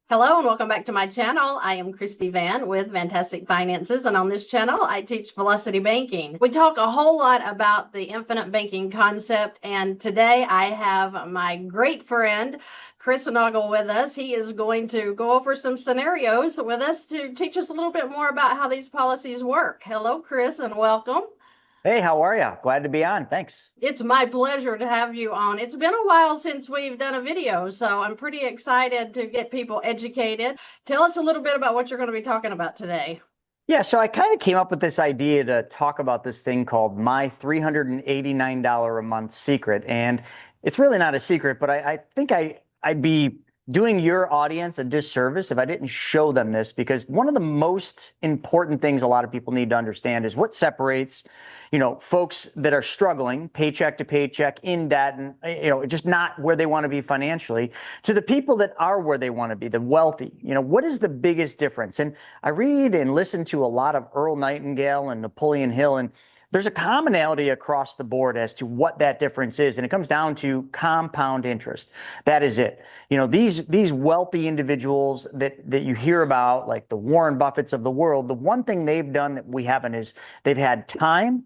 Hello and welcome back to my channel. I am Christy Vann with Fantastic Finances, and on this channel I teach velocity banking. We talk a whole lot about the infinite banking concept, and today I have my great friend Chris Noggle with us. He is going to go over some scenarios with us to teach us a little bit more about how these policies work. Hello, Chris, and welcome. Hey, how are you? Glad to be on. Thanks. It's my pleasure to have you on. It's been a while since we've done a video, so I'm pretty excited to get people educated. Tell us a little bit about what you're going to be talking about today. Yeah, so I kind of came up with this idea to talk about this thing called my $389 a month secret. And it's really not a secret, but I think I'd be doing your audience a disservice if I didn't show them this, because one of the most important things a lot of people need to understand is what separates, folks that are struggling paycheck to paycheck, in debt, and, just not where they want to be financially, to the people that are where they want to be, the wealthy. What is the biggest difference? And I read and listen to a lot of Earl Nightingale and Napoleon Hill, and there's a commonality across the board as to what that difference is, and it comes down to compound interest. That is it. These wealthy individuals that you hear about, like the Warren Buffetts of the world, the one thing they've done that we haven't is they've had time,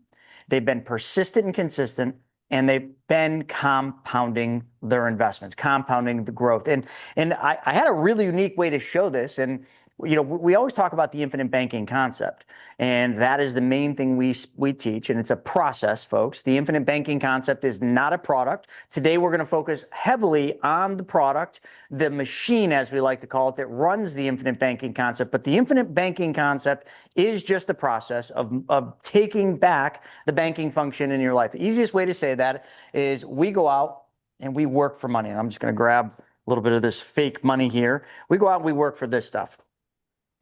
they've been persistent and consistent, and they've been compounding their investments, compounding the growth. And I had a really unique way to show this. And we always talk about the infinite banking concept, and that is the main thing we teach, and it's a process, folks. The infinite banking concept is not a product. Today, we're going to focus heavily on the product, the machine, as we like to call it, that runs the infinite banking concept. But the infinite banking concept is just the process of taking back the banking function in your life. The easiest way to say that is we go out and we work for money. And I'm just going to grab a little bit of this fake money here. We go out and we work for this stuff.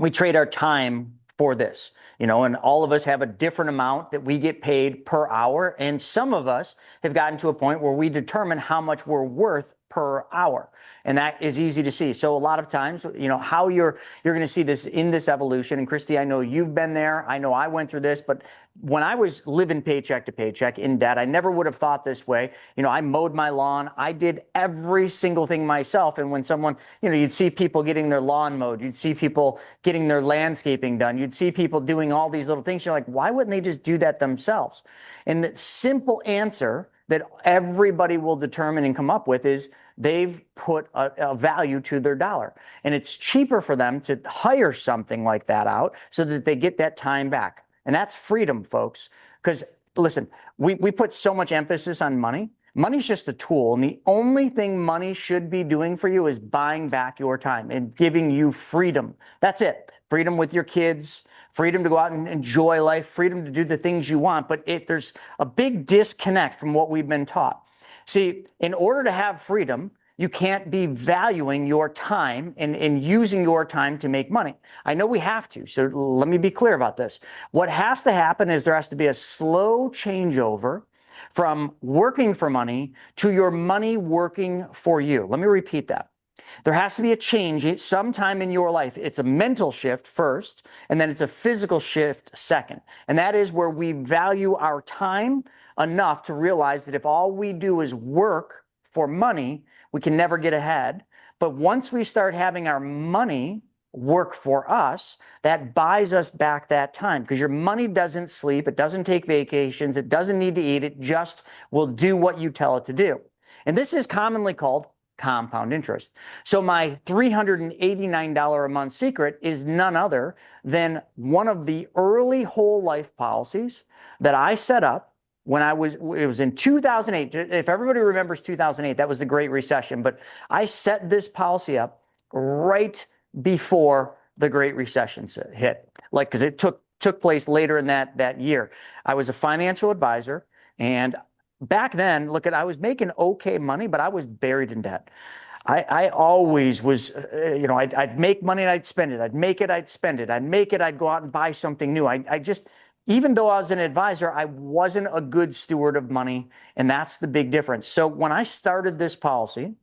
We trade our time for this, and all of us have a different amount that we get paid per hour. And some of us have gotten to a point where we determine how much we're worth per hour. And that is easy to see. So a lot of times, how you're going to see this in this evolution. And Christy, I know you've been there. I know I went through this, but when I was living paycheck to paycheck in debt, I never would have thought this way. I mowed my lawn. I did every single thing myself. And when someone, you'd see people getting their lawn mowed, you'd see people getting their landscaping done, you'd see people doing all these little things. You're like, why wouldn't they just do that themselves? And the simple answer that everybody will determine and come up with is they've put a value to their dollar. And it's cheaper for them to hire something like that out so that they get that time back. And that's freedom, folks. Because listen, we put so much emphasis on money. Money's just a tool. And the only thing money should be doing for you is buying back your time and giving you freedom. That's it. Freedom with your kids, freedom to go out and enjoy life, freedom to do the things you want. But there's a big disconnect from what we've been taught. See, in order to have freedom, you can't be valuing your time and using your time to make money. I know we have to, so let me be clear about this. What has to happen is there has to be a slow changeover from working for money to your money working for you. Let me repeat that. There has to be a change sometime in your life. It's a mental shift first, and then it's a physical shift second. And that is where we value our time enough to realize that if all we do is work for money, we can never get ahead. But once we start having our money work for us, that buys us back that time, because your money doesn't sleep, it doesn't take vacations, it doesn't need to eat, it just will do what you tell it to do. And this is commonly called compound interest. So my $389 a month secret is none other than one of the early whole life policies that I set up when it was in 2008. If everybody remembers 2008, that was the Great Recession. But I set this policy up right before the Great Recession hit, because it took place later in that year. I was a financial advisor, and back then, I was making okay money, but I was buried in debt. I always was, I'd make money and I'd spend it. I'd make it, I'd spend it. I'd make it, I'd go out and buy something new. Even though I was an advisor, I wasn't a good steward of money, and that's the big difference. So when I started this policy,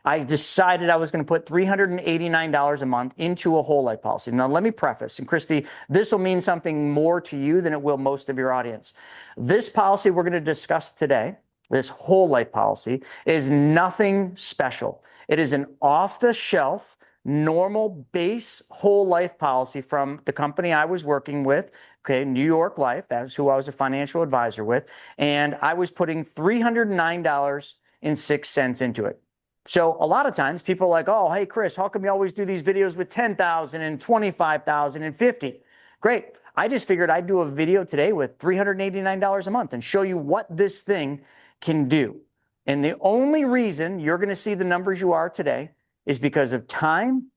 I decided I was going to put $389 a month into a whole life policy. Now, let me preface, and Christy, this will mean something more to you than it will most of your audience. This policy we're going to discuss today, this whole life policy, is nothing special. It is an off-the-shelf normal base whole life policy from the company I was working with, okay, New York Life, that's who I was a financial advisor with, and I was putting $309.06 into it. So a lot of times people are like, oh, hey, Chris, how come you always do these videos with 10,000 and 25,000 and 50? Great. I just figured I'd do a video today with $389 a month and show you what this thing can do. And the only reason you're going to see the numbers you are today is because of time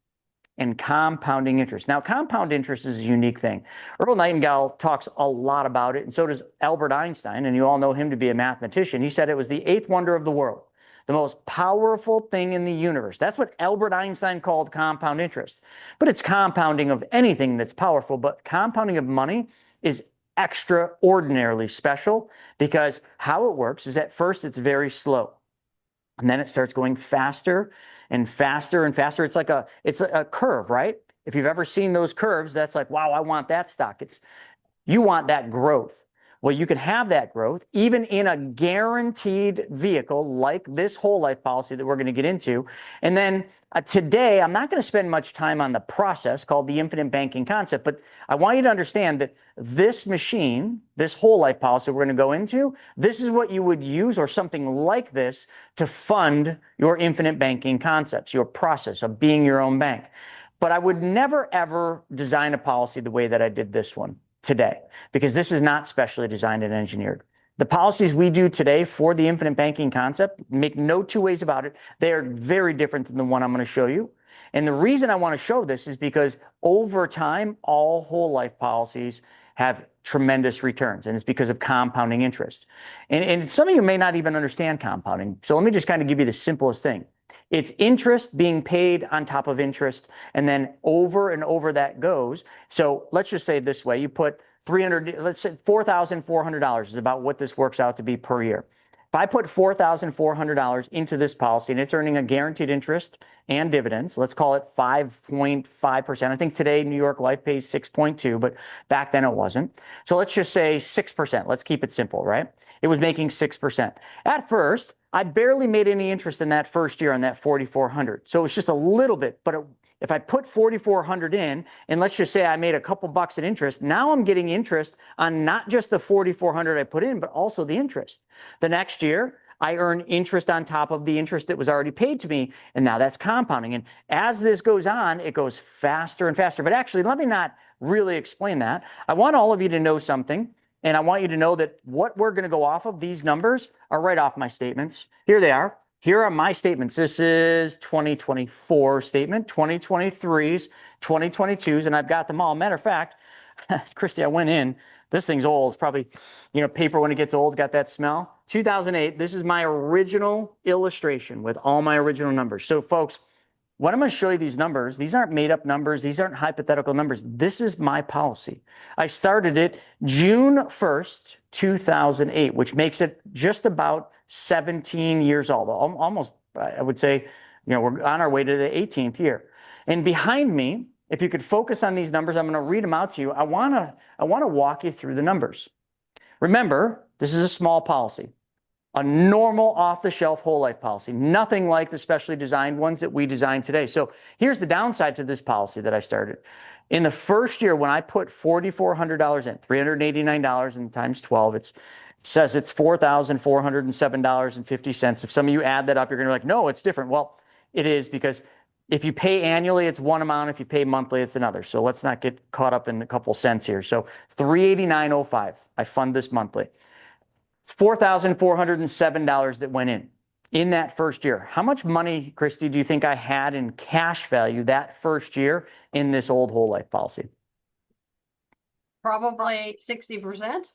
and compounding interest. Now, compound interest is a unique thing. Earl Nightingale talks a lot about it, and so does Albert Einstein, and you all know him to be a mathematician. He said it was the eighth wonder of the world, the most powerful thing in the universe. That's what Albert Einstein called compound interest. But it's compounding of anything that's powerful, but compounding of money is extraordinarily special because how it works is at first it's very slow. And then it starts going faster and faster and faster. It's a curve, right? If you've ever seen those curves, that's like, wow, I want that stock. You want that growth. Well, you can have that growth even in a guaranteed vehicle like this whole life policy that we're going to get into. And then today, I'm not going to spend much time on the process called the infinite banking concept, but I want you to understand that this machine, this whole life policy we're going to go into, this is what you would use or something like this to fund your infinite banking concepts, your process of being your own bank. But I would never, ever design a policy the way that I did this one today, because this is not specially designed and engineered. The policies we do today for the infinite banking concept, make no two ways about it, they are very different than the one I'm going to show you. And the reason I want to show this is because over time, all whole life policies have tremendous returns, and it's because of compounding interest. And some of you may not even understand compounding. So let me just kind of give you the simplest thing. It's interest being paid on top of interest, and then over and over that goes. So let's just say it this way. You put let's say $4,400 is about what this works out to be per year. If I put $4,400 into this policy and it's earning a guaranteed interest and dividends, let's call it 5.5%. I think today New York Life pays 6.2, but back then it wasn't. So let's just say 6%. Let's keep it simple, right? It was making 6%. At first, I barely made any interest in that first year on that 4,400. So it was just a little bit, but if I put 4,400 in, and let's just say I made a couple bucks in interest, now I'm getting interest on not just the 4,400 I put in, but also the interest. The next year, I earn interest on top of the interest that was already paid to me, and now that's compounding. And as this goes on, it goes faster and faster. But actually, let me not really explain that. I want all of you to know something, and I want you to know that what we're going to go off of, these numbers, are right off my statements. Here they are. Here are my statements. This is 2024 statement, 2023's, 2022's, and I've got them all. Matter of fact, Christy, I went in. This thing's old. It's probably, paper when it gets old, got that smell. 2008, this is my original illustration with all my original numbers. So folks, when I'm going to show you these numbers, these aren't made up numbers. These aren't hypothetical numbers. This is my policy. I started it June 1st, 2008, which makes it just about 17 years old. Almost, I would say, we're on our way to the 18th year. And behind me, if you could focus on these numbers, I'm going to read them out to you. I want to walk you through the numbers. Remember, this is a small policy. A normal off-the-shelf whole life policy, nothing like the specially designed ones that we design today. So here's the downside to this policy that I started. In the first year, when I put $4,400 in, $389 and times 12, it says it's $4,407.50. If some of you add that up, you're going to be like, no, it's different. Well, it is, because if you pay annually, it's one amount. If you pay monthly, it's another. So let's not get caught up in a couple cents here. So $389.05, I fund this monthly. $4,407 that went in that first year. How much money, Christy, do you think I had in cash value that first year in this old whole life policy? Probably 60%.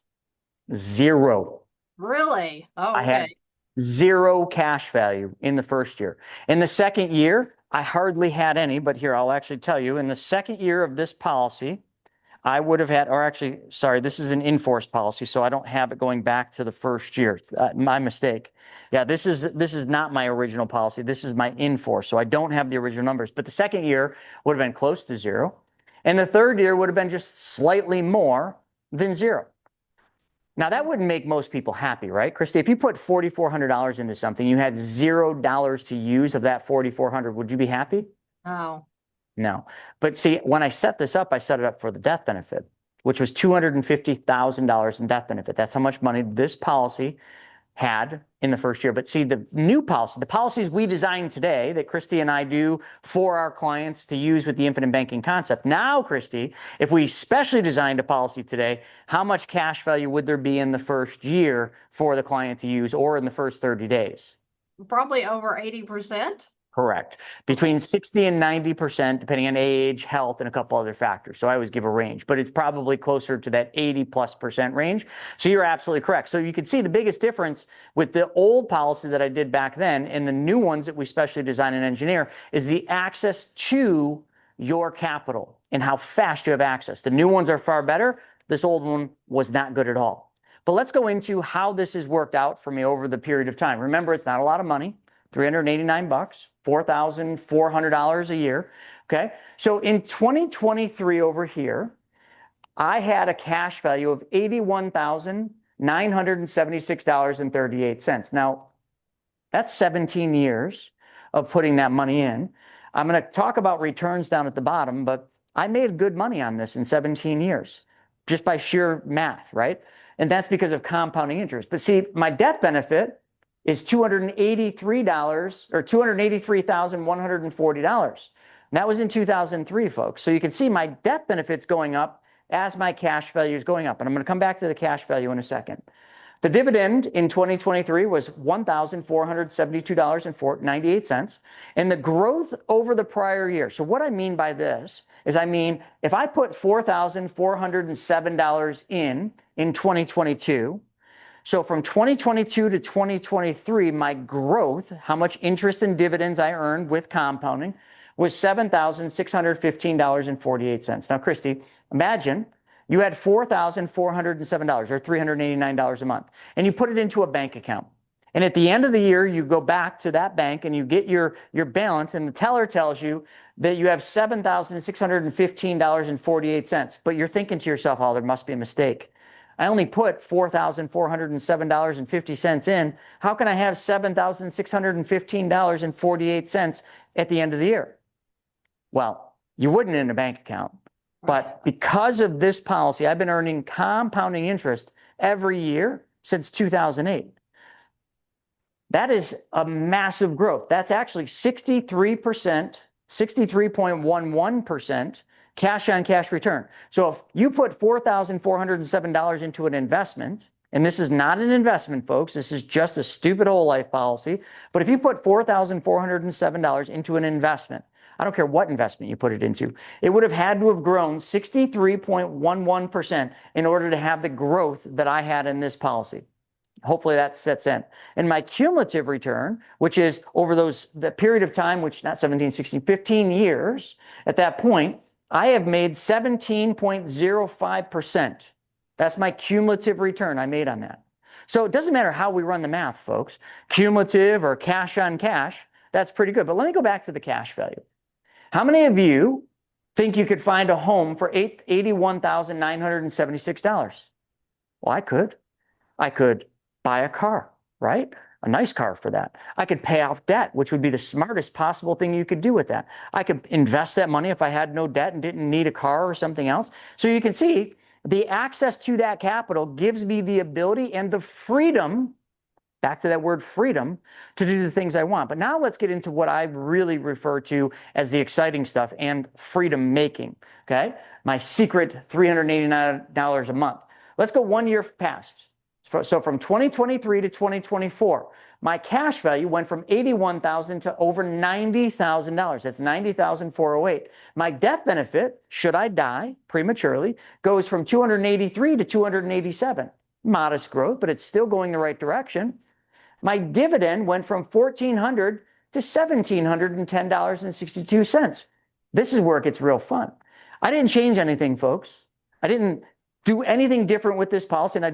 Zero. Really? Oh, I had okay. zero cash value in the first year. In the second year, I hardly had any, but here, I'll actually tell you. In the second year of this policy, I would have had, or actually, sorry, this is an in-force policy, so I don't have it going back to the first year. My mistake. Yeah, this is not my original policy. This is my in-force, so I don't have the original numbers. But the second year would have been close to zero, and the third year would have been just slightly more than zero. Now, that wouldn't make most people happy, right, Christy? If you put $4,400 into something, you had $0 to use of that $4,400, would you be happy? Oh, No. But see, when I set this up, I set it up for the death benefit, which was $250,000 in death benefit. That's how much money this policy had in the first year. But see, the new policy, the policies we design today that Christy and I do for our clients to use with the infinite banking concept. Now, Christy, if we specially designed a policy today, how much cash value would there be in the first year for the client to use, or in the first 30 days? Probably over 80%. Correct. Between 60 and 90%, depending on age, health, and a couple other factors. So I always give a range, but it's probably closer to that 80+% range. So you're absolutely correct. So you can see the biggest difference with the old policy that I did back then and the new ones that we specially design and engineer is the access to your capital and how fast you have access. The new ones are far better. This old one was not good at all. But let's go into how this has worked out for me over the period of time. Remember, it's not a lot of money. $389, $4,400 a year. Okay. So in 2023 over here, I had a cash value of $81,976.38. Now, that's 17 years of putting that money in. I'm going to talk about returns down at the bottom, but I made good money on this in 17 years just by sheer math, right? And that's because of compounding interest. But see, my death benefit is $283 or $283,140. That was in 2003, folks. So you can see my death benefit's going up as my cash value is going up. And I'm going to come back to the cash value in a second. The dividend in 2023 was $1,472.98. And the growth over the prior year. So what I mean by this is if I put $4,407 in 2022, so from 2022 to 2023, my growth, how much interest and dividends I earned with compounding, was $7,615.48. Now, Christy, imagine you had $4,407 or $389 a month, and you put it into a bank account. And at the end of the year, you go back to that bank and you get your balance, and the teller tells you that you have $7,615.48. But you're thinking to yourself, oh, there must be a mistake. I only put $4,407.50 in. How can I have $7,615.48 at the end of the year? Well, you wouldn't in a bank account. But because of this policy, I've been earning compounding interest every year since 2008. That is a massive growth. That's actually 63%, 63.11% cash on cash return. So if you put $4,407 into an investment, and this is not an investment, folks, this is just a stupid whole life policy. But if you put $4,407 into an investment, I don't care what investment you put it into, it would have had to have grown 63.11% in order to have the growth that I had in this policy. Hopefully that sets in. And my cumulative return, which is over the period of time, which not 17, 16, 15 years, at that point, I have made 17.05%. That's my cumulative return I made on that. So it doesn't matter how we run the math, folks. Cumulative or cash on cash, that's pretty good. But let me go back to the cash value. How many of you think you could find a home for $81,976? Well, I could. I could buy a car, right? A nice car for that. I could pay off debt, which would be the smartest possible thing you could do with that. I could invest that money if I had no debt and didn't need a car or something else. So you can see the access to that capital gives me the ability and the freedom, back to that word freedom, to do the things I want. But now let's get into what I really refer to as the exciting stuff and freedom making, okay? My secret $389 a month. Let's go 1 year past. So from 2023 to 2024, my cash value went from $81,000 to over $90,000. That's $90,408. My death benefit, should I die prematurely, goes from $283 to $287. Modest growth, but it's still going the right direction. My dividend went from $1,400 to $1,710.62. This is where it gets real fun. I didn't change anything, folks. I didn't do anything different with this policy. And I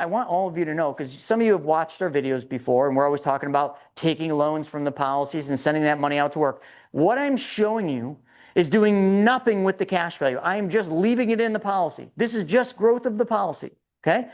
want all of you to know, because some of you have watched our videos before, and we're always talking about taking loans from the policies and sending that money out to work. What I'm showing you is doing nothing with the cash value. I am just leaving it in the policy. This is just growth of the policy, okay?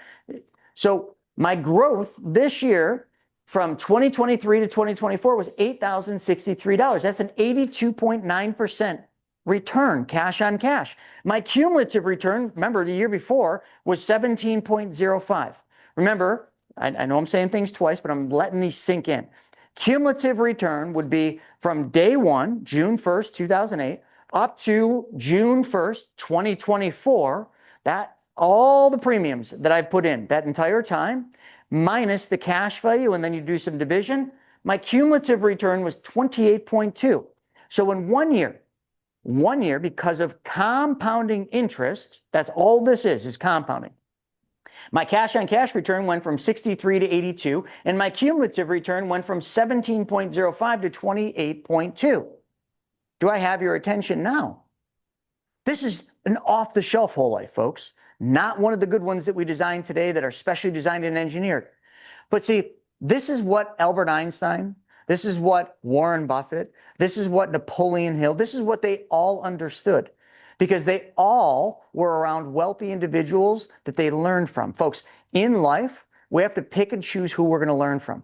So my growth this year from 2023 to 2024 was $8,063. That's an 82.9% return, cash on cash. My cumulative return, remember the year before, was 17.05. Remember, I know I'm saying things twice, but I'm letting these sink in. Cumulative return would be from day one, June 1st, 2008, up to June 1st, 2024, that all the premiums that I've put in that entire time, minus the cash value, and then you do some division, my cumulative return was 28.2. So in 1 year, because of compounding interest, that's all this is compounding. My cash on cash return went from 63 to 82, and my cumulative return went from 17.05 to 28.2. Do I have your attention now? This is an off-the-shelf whole life, folks. Not one of the good ones that we designed today that are specially designed and engineered. But see, this is what Albert Einstein, this is what Warren Buffett, this is what Napoleon Hill, this is what they all understood, because they all were around wealthy individuals that they learned from. Folks, in life, we have to pick and choose who we're going to learn from.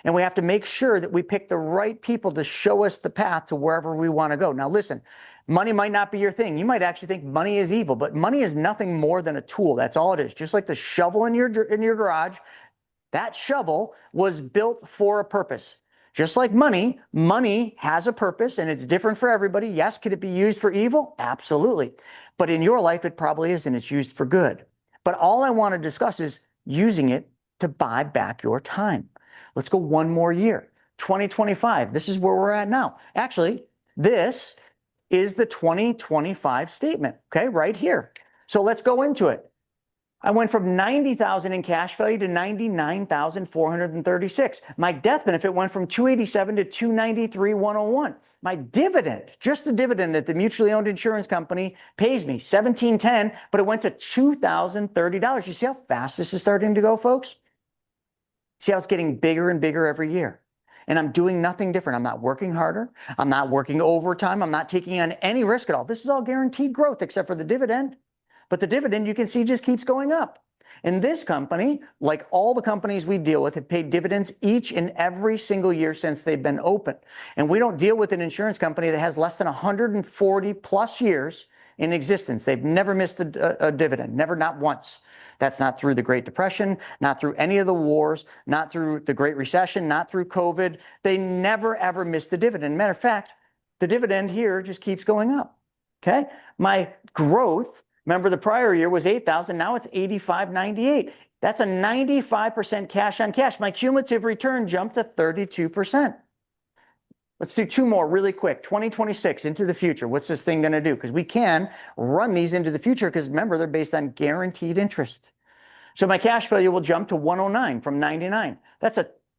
And we have to make sure that we pick the right people to show us the path to wherever we want to go. Now, listen, money might not be your thing. You might actually think money is evil, but money is nothing more than a tool. That's all it is. Just like the shovel in your garage, that shovel was built for a purpose. Just like money, money has a purpose and it's different for everybody. Yes, could it be used for evil? Absolutely. But in your life, it probably isn't. It's used for good. But all I want to discuss is using it to buy back your time. Let's go one more year. 2025. This is where we're at now. Actually, this is the 2025 statement, okay, right here. So let's go into it. I went from 90,000 in cash value to 99,436. My death benefit went from 287 to 293,101. My dividend, just the dividend that the mutually owned insurance company pays me, $17.10, but it went to $2,030. You see how fast this is starting to go, folks? See how it's getting bigger and bigger every year. And I'm doing nothing different. I'm not working harder. I'm not working overtime. I'm not taking on any risk at all. This is all guaranteed growth except for the dividend. But the dividend, you can see, just keeps going up. And this company, like all the companies we deal with, have paid dividends each and every single year since they've been open. And we don't deal with an insurance company that has less than 140 plus years in existence. They've never missed a dividend, never, not once. That's not through the Great Depression, not through any of the wars, not through the Great Recession, not through COVID. They never, ever missed a dividend. Matter of fact, the dividend here just keeps going up, okay? My growth, remember the prior year was 8,000, now it's 85.98. That's a 95% cash on cash. My cumulative return jumped to 32%. Let's do two more really quick. 2026 into the future. What's this thing going to do? Because we can run these into the future because remember, they're based on guaranteed interest. So my cash value will jump to 109 from 99.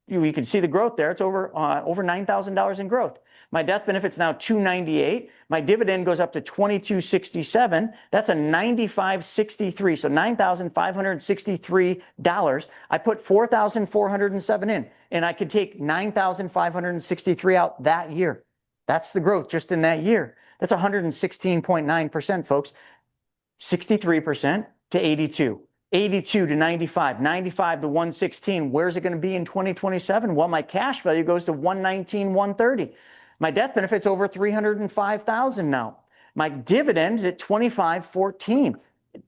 You can see the growth there. It's over $9,000 in growth. My death benefit's now $298. My dividend goes up to $2267. That's a $95.63. So $9,563. I put $4,407 in, and I could take $9,563 out that year. That's the growth just in that year. That's 116.9%, folks. 63% to 82. 82 to 95, 95 to 116. Where's it going to be in 2027? Well, my cash value goes to 119, 130. My death benefit's over 305,000 now. My dividend is at 25.14.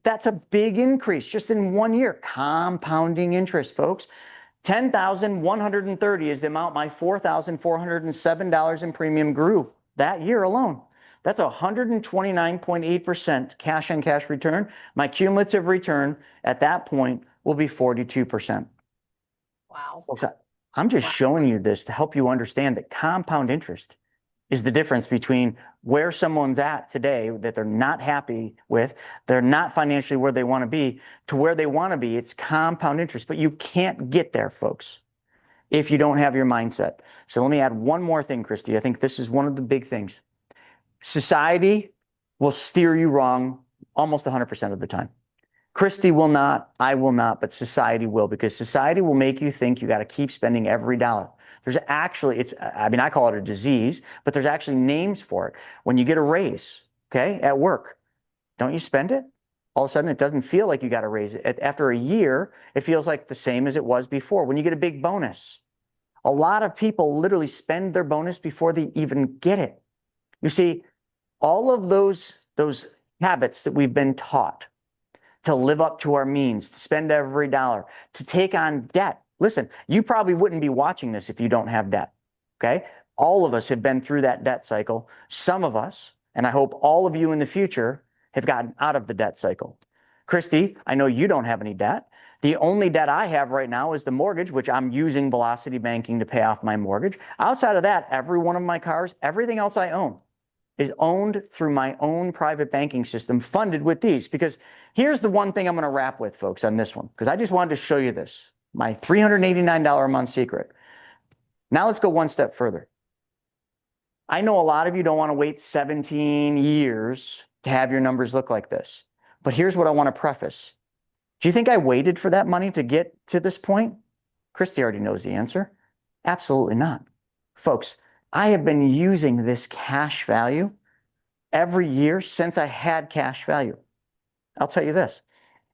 That's a big increase just in 1 year. Compounding interest, folks. 10,130 is the amount my $4,407 in premium grew that year alone. That's 129.8% cash on cash return. My cumulative return at that point will be 42%. Wow. Folks, I'm just showing you this to help you understand that compound interest is the difference between where someone's at today that they're not happy with, they're not financially where they want to be, to where they want to be. It's compound interest, but you can't get there, folks, if you don't have your mindset. So let me add one more thing, Christy. I think this is one of the big things. Society will steer you wrong almost 100% of the time. Christy will not, I will not, but society will, because society will make you think you got to keep spending every dollar. There's actually, I call it a disease, but there's actually names for it. When you get a raise, okay, at work, don't you spend it? All of a sudden, it doesn't feel like you got a raise. After a year, it feels like the same as it was before. When you get a big bonus, a lot of people literally spend their bonus before they even get it. You see, All of those habits that we've been taught to live up to our means, to spend every dollar, to take on debt. Listen, you probably wouldn't be watching this if you don't have debt, okay? All of us have been through that debt cycle. Some of us, and I hope all of you in the future, have gotten out of the debt cycle. Christy, I know you don't have any debt. The only debt I have right now is the mortgage, which I'm using Velocity Banking to pay off my mortgage. Outside of that, every one of my cars, everything else I own is owned through my own private banking system, funded with these. Because here's the one thing I'm going to wrap with, folks, on this one, because I just wanted to show you this, my $389 a month secret. Now let's go one step further. I know a lot of you don't want to wait 17 years to have your numbers look like this, but here's what I want to preface. Do you think I waited for that money to get to this point? Christy already knows the answer. Absolutely not. Folks, I have been using this cash value every year since I had cash value. I'll tell you this.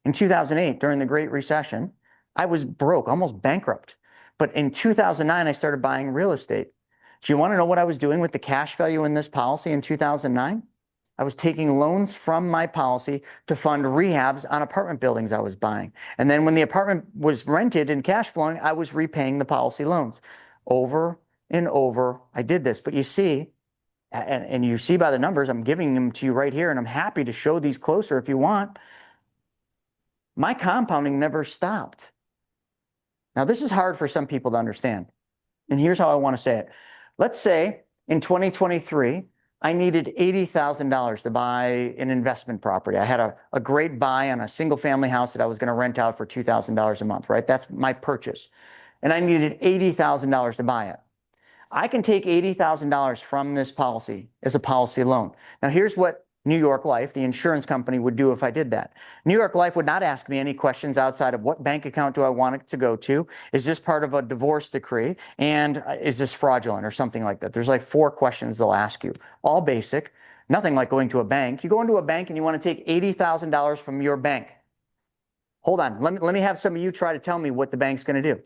In 2008, during the Great Recession, I was broke, almost bankrupt. But in 2009, I started buying real estate. Do you want to know what I was doing with the cash value in this policy in 2009? I was taking loans from my policy to fund rehabs on apartment buildings I was buying. And then when the apartment was rented and cash flowing, I was repaying the policy loans. Over and over, I did this. But you see, and you see by the numbers, I'm giving them to you right here, and I'm happy to show these closer if you want. My compounding never stopped. Now, this is hard for some people to understand. And here's how I want to say it. Let's say in 2023, I needed $80,000 to buy an investment property. I had a great buy on a single family house that I was going to rent out for $2,000 a month, right? That's my purchase. And I needed $80,000 to buy it. I can take $80,000 from this policy as a policy loan. Now, here's what New York Life, the insurance company, would do if I did that. New York Life would not ask me any questions outside of what bank account do I want it to go to? Is this part of a divorce decree? And is this fraudulent or something like that? There's like 4 questions they'll ask you, all basic, nothing like going to a bank. You go into a bank and you want to take $80,000 from your bank. Hold on, let me have some of you try to tell me what the bank's going to do.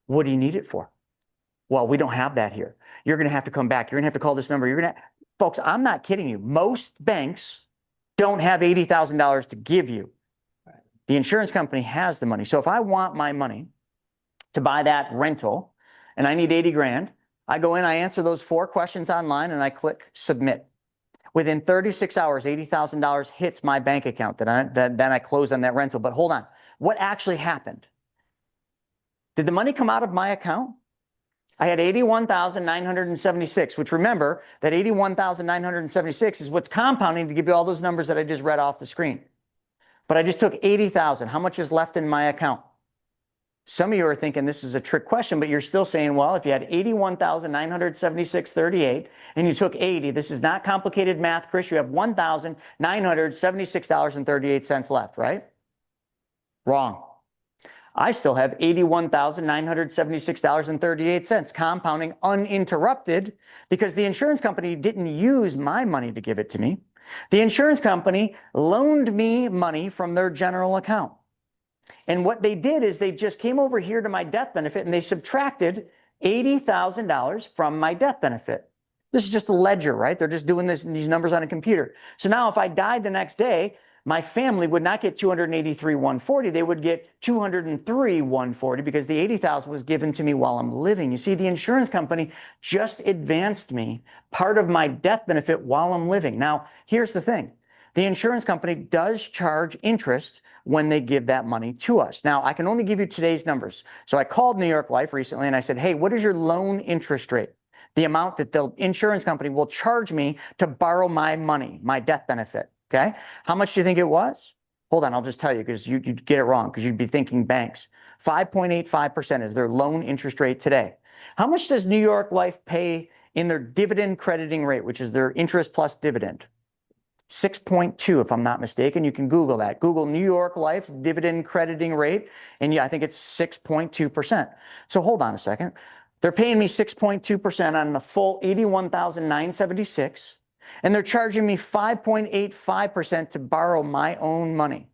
What do you need it for? Well, we don't have that here. You're going to have to come back. You're going to have to call this number. Folks, I'm not kidding you. Most banks don't have $80,000 to give you. The insurance company has the money. So if I want my money to buy that rental and I need 80 grand, I go in, I answer those 4 questions online, and I click submit. Within 36 hours, $80,000 hits my bank account. Then I close on that rental. But hold on. What actually happened? Did the money come out of my account? I had 81,976, which, remember that 81,976 is what's compounding to give you all those numbers that I just read off the screen. But I just took 80,000. How much is left in my account? Some of you are thinking this is a trick question, but you're still saying, well, if you had 81,976.38 and you took 80, this is not complicated math, Chris. You have $1,976.38 left, right? Wrong. I still have $81,976.38 compounding uninterrupted because the insurance company didn't use my money to give it to me. The insurance company loaned me money from their general account. And what they did is they just came over here to my death benefit and they subtracted $80,000 from my death benefit. This is just a ledger, right? They're just doing these numbers on a computer. So now if I died the next day, my family would not get $283,140. They would get $203,140 because the $80,000 was given to me while I'm living. You see, the insurance company just advanced me part of my death benefit while I'm living. Now, here's the thing. The insurance company does charge interest when they give that money to us. Now, I can only give you today's numbers. So I called New York Life recently and I said, hey, what is your loan interest rate? The amount that the insurance company will charge me to borrow my money, my death benefit. Okay. How much do you think it was? Hold on. I'll just tell you because you'd get it wrong because you'd be thinking banks. 5.85% is their loan interest rate today. How much does New York Life pay in their dividend crediting rate, which is their interest plus dividend? 6.2, if I'm not mistaken. You can Google that. Google New York Life's dividend crediting rate. And yeah, I think it's 6.2%. So hold on a second. They're paying me 6.2% on the full 81,976. And they're charging me 5.85% to borrow my own money.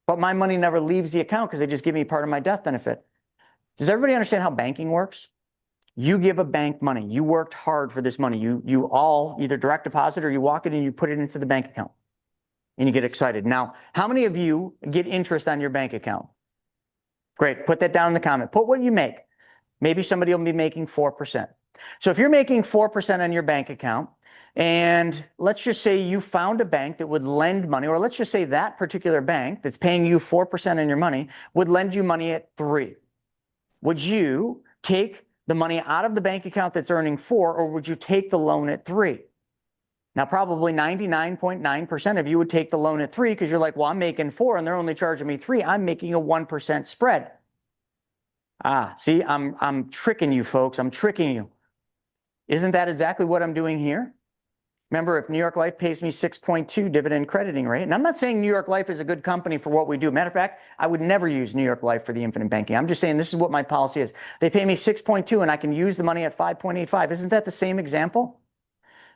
But my money never leaves the account because they just give me part of my death benefit. Does everybody understand how banking works? You give a bank money. You worked hard for this money. You all either direct deposit or you walk it and you put it into the bank account and you get excited. Now, how many of you get interest on your bank account? Great. Put that down in the comment. Put what you make. Maybe somebody will be making 4%. So if you're making 4% on your bank account, and let's just say you found a bank that would lend money, or let's just say that particular bank that's paying you 4% on your money would lend you money at 3. Would you take the money out of the bank account that's earning 4, or would you take the loan at 3? Now, probably 99.9% of you would take the loan at 3 because you're like, well, I'm making 4 and they're only charging me 3. I'm making a 1% spread. See, I'm tricking you folks. I'm tricking you. Isn't that exactly what I'm doing here? Remember, if New York Life pays me 6.2 dividend crediting rate, and I'm not saying New York Life is a good company for what we do. Matter of fact, I would never use New York Life for the infinite banking. I'm just saying this is what my policy is. They pay me 6.2 and I can use the money at 5.85. Isn't that the same example?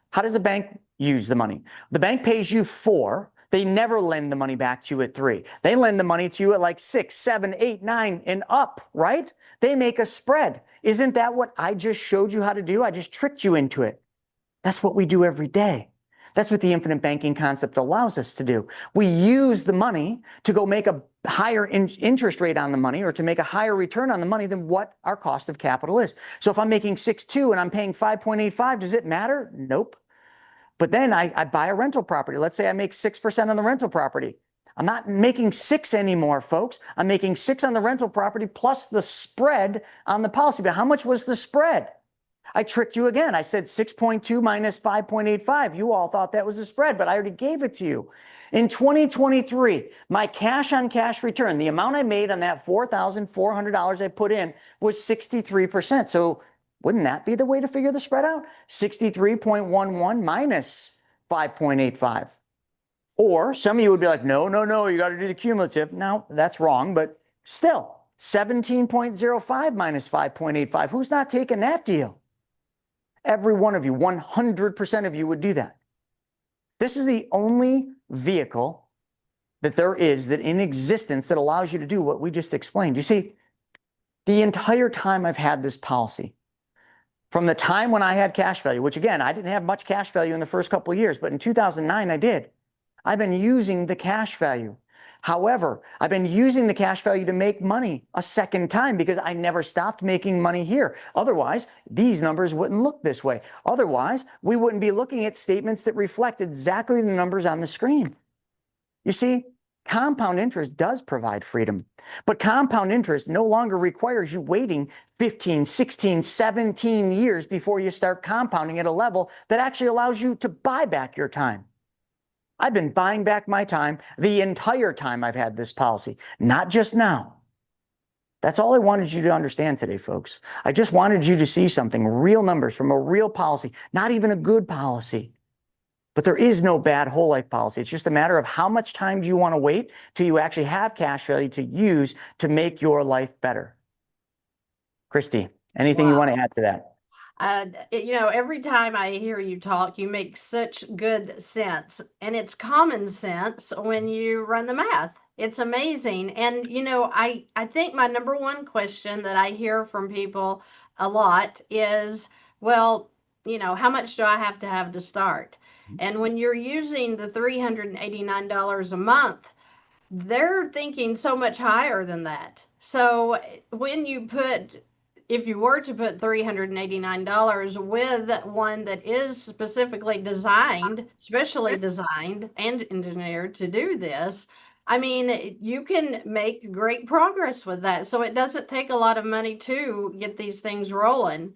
How does a bank use the money? The bank pays you 4. They never lend the money back to you at 3. They lend the money to you at like 6, 7, 8, 9, and up, right? They make a spread. Isn't that what I just showed you how to do? I just tricked you into it. That's what we do every day. That's what the infinite banking concept allows us to do. We use the money to go make a higher interest rate on the money, or to make a higher return on the money than what our cost of capital is. So if I'm making 6.2 and I'm paying 5.85, does it matter? Nope. But then I buy a rental property. Let's say I make 6% on the rental property. I'm not making 6 anymore, folks. I'm making 6 on the rental property plus the spread on the policy. But how much was the spread? I tricked you again. I said 6.2 minus 5.85. You all thought that was the spread, but I already gave it to you. In 2023, my cash on cash return, the amount I made on that $4,400 I put in, was 63%. So wouldn't that be the way to figure the spread out? 63.11 minus 5.85. Or some of you would be like, no, you got to do the cumulative. No, that's wrong, but still, 17.05 minus 5.85. Who's not taking that deal? Every one of you, 100% of you would do that. This is the only vehicle that there is that in existence that allows you to do what we just explained. You see, the entire time I've had this policy, from the time when I had cash value, which again, I didn't have much cash value in the first couple of years, but in 2009 I did. I've been using the cash value. However, I've been using the cash value to make money a second time because I never stopped making money here. Otherwise, these numbers wouldn't look this way. Otherwise, we wouldn't be looking at statements that reflect exactly the numbers on the screen. You see, compound interest does provide freedom, but compound interest no longer requires you waiting 15, 16, 17 years before you start compounding at a level that actually allows you to buy back your time. I've been buying back my time the entire time I've had this policy, not just now. That's all I wanted you to understand today, folks. I just wanted you to see something, real numbers from a real policy, not even a good policy. But there is no bad whole life policy. It's just a matter of how much time do you want to wait till you actually have cash value to use to make your life better. Christy, anything you want to add to that? Every time I hear you talk, you make such good sense. And it's common sense when you run the math. It's amazing. And, I think my number one question that I hear from people a lot is, well, how much do I have to start? And when you're using the $389 a month, they're thinking so much higher than that. So if you were to put $389 with one that is specially designed and engineered to do this, I mean, you can make great progress with that. So it doesn't take a lot of money to get these things rolling.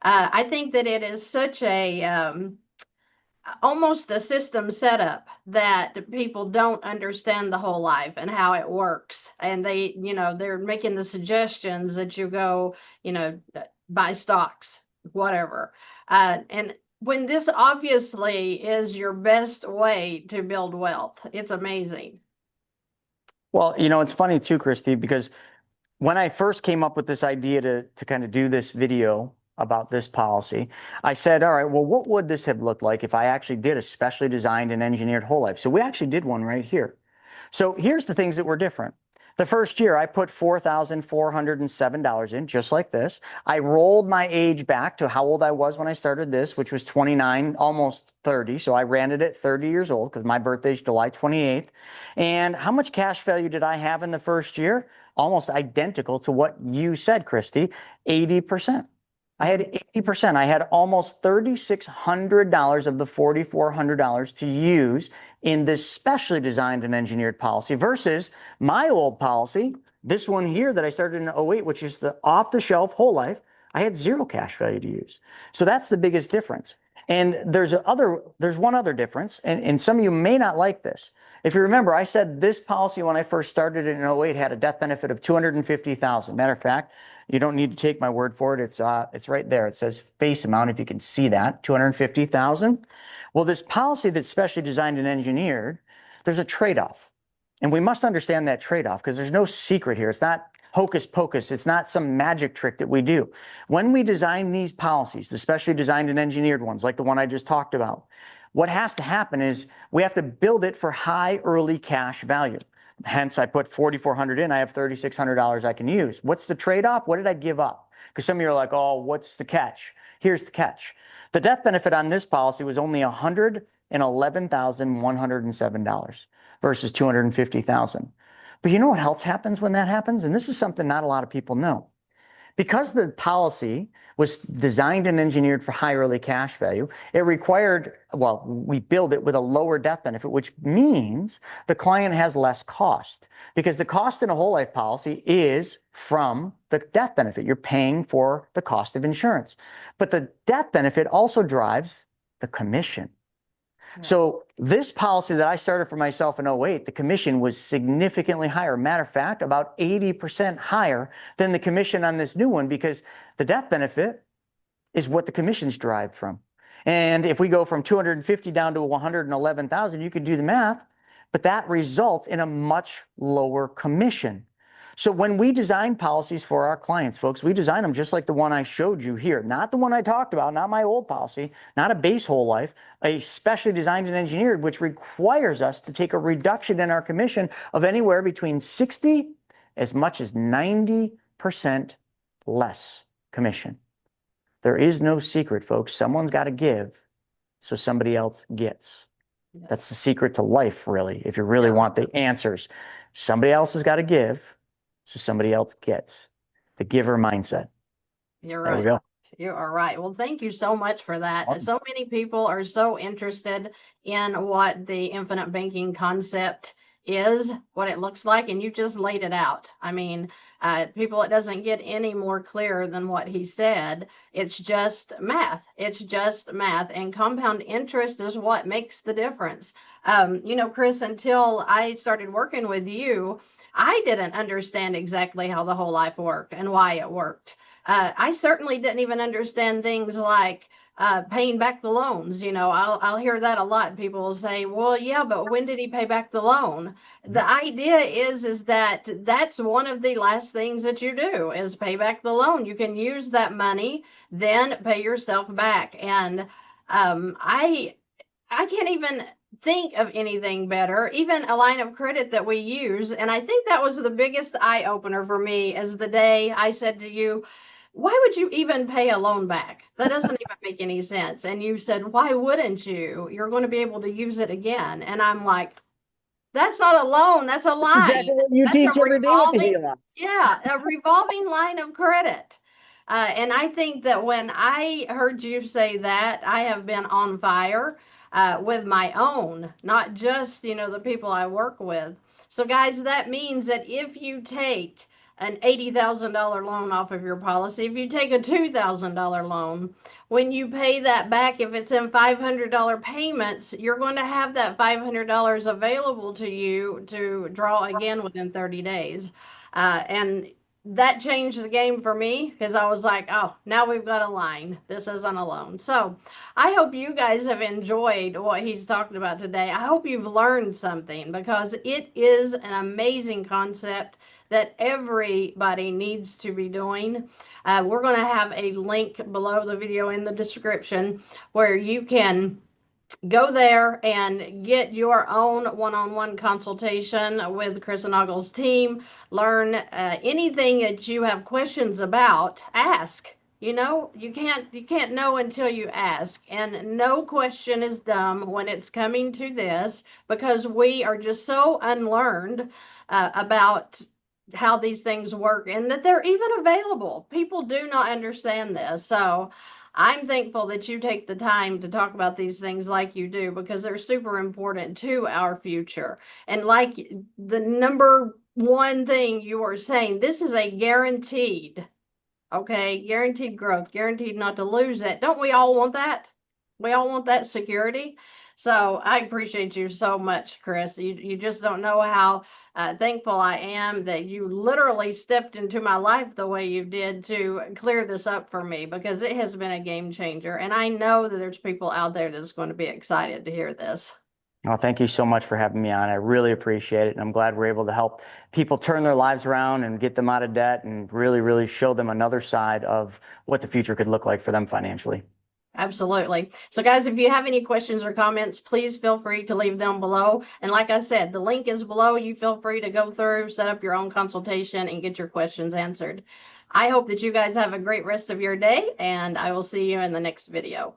I think that it is such almost a system setup that people don't understand the whole life and how it works. And they're making the suggestions that you go, buy stocks, whatever. And when this obviously is your best way to build wealth, it's amazing. Well, it's funny too, Christy, because when I first came up with this idea to kind of do this video about this policy, I said, all right, well, what would this have looked like if I actually did a specially designed and engineered whole life? So we actually did one right here. So here's the things that were different. The first year I put $4,407 in, just like this. I rolled my age back to how old I was when I started this, which was 29, almost 30. So I ran it at 30 years old because my birthday is July 28th. And how much cash value did I have in the first year? Almost identical to what you said, Christy, 80%. I had 80%. I had almost $3,600 of the $4,400 to use in this specially designed and engineered policy versus my old policy, this one here that I started in '08, which is the off-the-shelf whole life. I had zero cash value to use. So that's the biggest difference. And there's one other difference, and some of you may not like this. If you remember, I said this policy when I first started it in '08 had a death benefit of $250,000. Matter of fact, you don't need to take my word for it. It's right there. It says face amount, if you can see that, $250,000. Well, this policy that's specially designed and engineered, there's a trade-off. And we must understand that trade-off because there's no secret here. It's not hocus pocus. It's not some magic trick that we do. When we design these policies, the specially designed and engineered ones, like the one I just talked about, what has to happen is we have to build it for high early cash value. Hence, I put $4,400 in. I have $3,600 I can use. What's the trade-off? What did I give up? Because some of you are like, oh, what's the catch? Here's the catch. The death benefit on this policy was only $111,107 versus $250,000. But you know what else happens when that happens? And this is something not a lot of people know. Because the policy was designed and engineered for high early cash value, it required, well, we build it with a lower death benefit, which means the client has less cost because the cost in a whole life policy is from the death benefit. You're paying for the cost of insurance. But the death benefit also drives the commission. So this policy that I started for myself in '08, the commission was significantly higher. Matter of fact, about 80% higher than the commission on this new one because the death benefit is what the commission's derived from. And if we go from 250 down to 111,000, you can do the math, but that results in a much lower commission. So when we design policies for our clients, folks, we design them just like the one I showed you here, not the one I talked about, not my old policy, not a base whole life, a specially designed and engineered, which requires us to take a reduction in our commission of anywhere between 60 as much as 90% less commission. There is no secret, folks. Someone's got to give so somebody else gets. That's the secret to life, really, if you really want the answers. Somebody else has got to give so somebody else gets. The giver mindset. You're There we right. go. You are right. Well, thank you so much for that. Welcome. So many people are so interested in what the infinite banking concept is, what it looks like, and you just laid it out. I mean, people, it doesn't get any more clear than what he said. It's just math. It's just math, and compound interest is what makes the difference. You know, Chris, until I started working with you, I didn't understand exactly how the whole life worked and why it worked. I certainly didn't even understand things like paying back the loans. You know, I'll hear that a lot. People will say, "Well, yeah, but when did he pay back the loan?" The idea is that that's one of the last things that you do is pay back the loan. You can use that money, then pay yourself back. And I can't even think of anything better, even a line of credit that we use. And I think that was the biggest eye opener for me is the day I said to you, why would you even pay a loan back? That doesn't even make any sense. And you said, why wouldn't you? You're going to be able to use it again. And I'm like, that's not a loan, that's a line. Exactly what you That's teach a every day with the revolving, HELOCs. yeah, a revolving line of credit. And I think that when I heard you say that, I have been on fire with my own, not just, you know, the people I work with. So, guys, that means that if you take an $80,000 loan off of your policy, if you take a $2,000 loan, when you pay that back, if it's in $500 payments, you're going to have that $500 available to you to draw again within 30 days. And that changed the game for me because I was like, oh, now we've got a line. This isn't a loan. So I hope you guys have enjoyed what he's talking about today. I hope you've learned something because it is an amazing concept that everybody needs to be doing. We're going to have a link below the video in the description where you can go there and get your own one-on-one consultation with Chris and Oggle's team. Learn anything that you have questions about. Ask. You know, you can't know until you ask. And no question is dumb when it's coming to this, because we are just so unlearned about how these things work and that they're even available. People do not understand this. So I'm thankful that you take the time to talk about these things like you do, because they're super important to our future. And like the number one thing you are saying, this is a guaranteed, okay, guaranteed growth, guaranteed not to lose it. Don't we all want that? We all want that security. So I appreciate you so much, Chris. You just don't know how thankful I am that you literally stepped into my life the way you did to clear this up for me, because it has been a game changer. And I know that there's people out there that's going to be excited to hear this. Well, thank you so much for having me on. I really appreciate it. And I'm glad we're able to help people turn their lives around and get them out of debt and really, really show them another side of what the future could look like for them financially. Absolutely. So, guys, if you have any questions or comments, please feel free to leave them below. And like I said, the link is below. You feel free to go through, set up your own consultation, and get your questions answered. I hope that you guys have a great rest of your day, and I will see you in the next video.